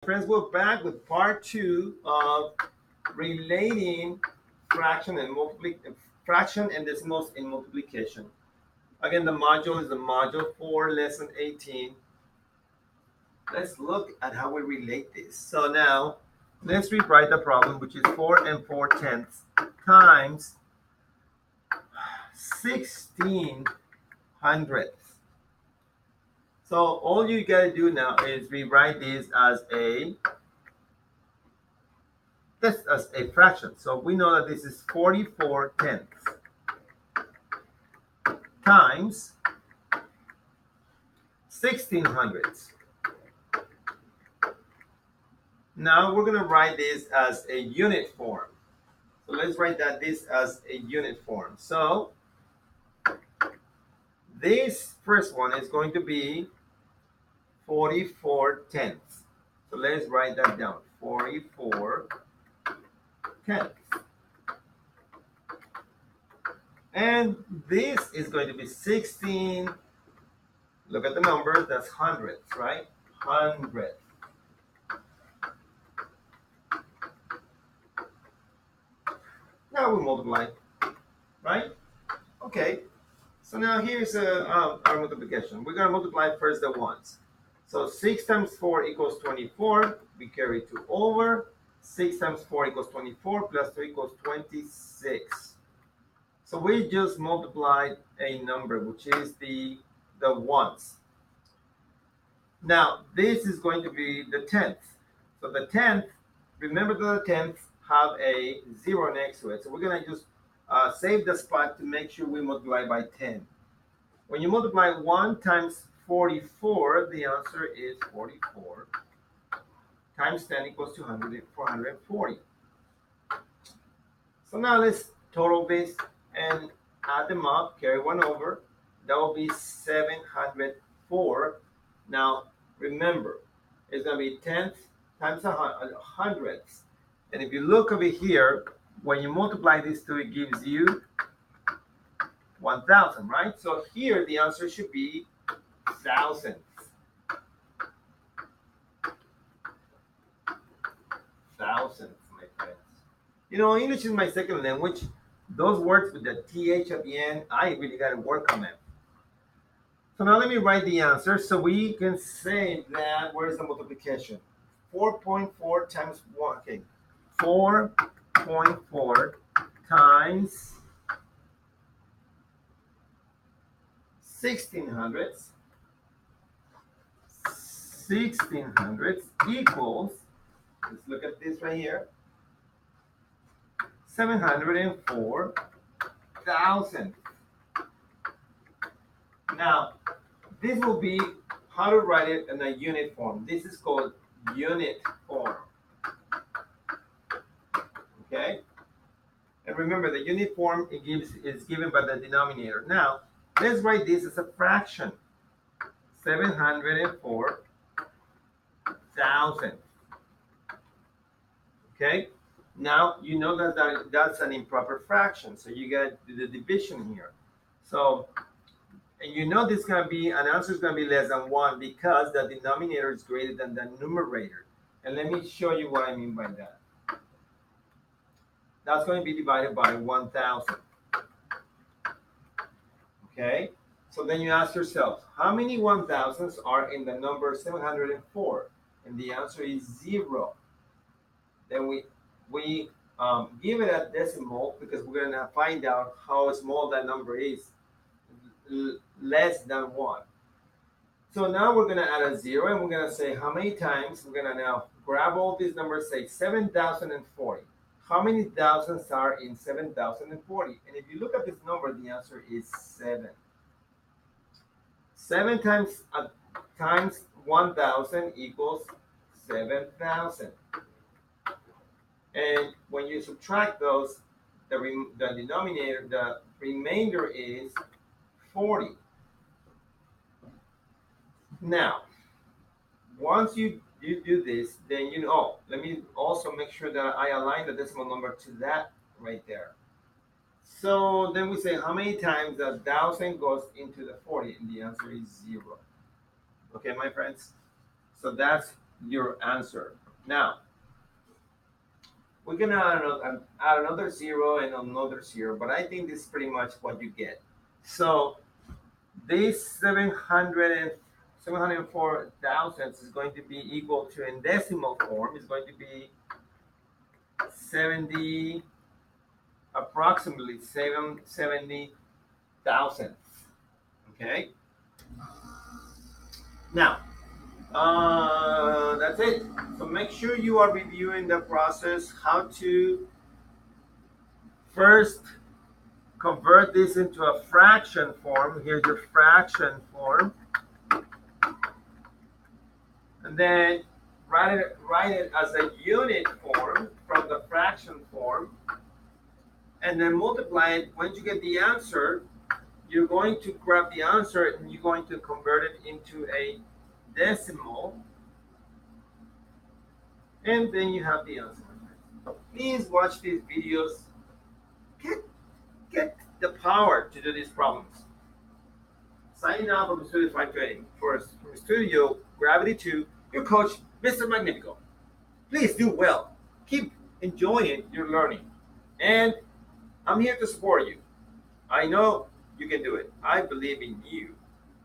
Friends, we're back with part two of relating fraction and fraction and decimals in multiplication. Again, the module is the module for lesson 18. Let's look at how we relate this. So now, let's rewrite the problem, which is 4 and 4 tenths times 16 hundredths. So all you gotta do now is rewrite this as a fraction. So we know that this is 44 tenths times 16 hundredths. Now we're going to write this as a unit form. So let's write this as a unit form. So this first one is going to be 44 tenths. So let's write that down. 44 tenths. And this is going to be 16. Look at the numbers. That's hundredths, right? Hundredths. Now we multiply, right? Okay. So now here's our multiplication. We're going to multiply first the ones. So 6 times 4 equals 24. We carry 2 over. 6 times 4 equals 24 plus 2 equals 26. So we just multiplied a number, which is the ones. Now, this is going to be the tenth. So the tenth, remember that the tenths have a 0 next to it. So we're going to just save the spot to make sure we multiply by 10. When you multiply 1 times 44, the answer is 44 times 10 equals 440. So now let's total this and add them up, carry 1 over. That will be 704. Now, remember, it's going to be tenths times hundredths. And if you look over here, when you multiply these two, it gives you 1,000, right? So here, the answer should be thousandths. Thousandths, my friends. You know, English is my second language. Those words with the TH at the end, I really got to work on them. So now let me write the answer so we can say that, where's the multiplication? 4.4 times 1, okay. 4.4 times 16 hundredths. 16 hundredths equals, let's look at this right here, 704,000. Now, this will be how to write it in a unit form. This is called unit form. Okay? And remember, the unit form is given by the denominator. Now, let's write this as a fraction. 704,000. Okay? Now, you know that's an improper fraction, so you got to do the division here. So, and you know this is going to be, an answer is going to be less than 1 because the denominator is greater than the numerator. And let me show you what I mean by that. That's going to be divided by 1,000. Okay? So then you ask yourself, how many 1,000s are in the number 704? And the answer is 0. Then we give it a decimal because we're going to find out how small that number is. Less than 1. So now we're going to add a 0 and we're going to say how many times. We're going to now grab all these numbers, say 7,040. How many thousands are in 7,040? And if you look at this number, the answer is 7. 7 times 1,000 equals 7,000. And when you subtract those, the denominator, the remainder is 40. Now, once you do this, then you know, let me also make sure that I align the decimal number to that right there. So then we say how many times 1,000 goes into the 40, and the answer is 0. Okay, my friends? So that's your answer. Now, we're gonna add another zero and another zero, but I think this is pretty much what you get. So this 704 thousandths is going to be equal to, in decimal form, is going to be 70, approximately 770 thousandths. Okay. Now, that's it. So make sure you are reviewing the process, how to first convert this into a fraction form. Here's your fraction form. And then write it as a unit form from the fraction form. And then multiply it. Once you get the answer, you're going to grab the answer and you're going to convert it into a decimal. And then you have the answer. Please watch these videos. Get the power to do these problems. Signing off from Studio 520. From Studio Gravity 2, your coach, Mr. Magnifico. Please do well. Keep enjoying your learning. And I'm here to support you. I know you can do it. I believe in you.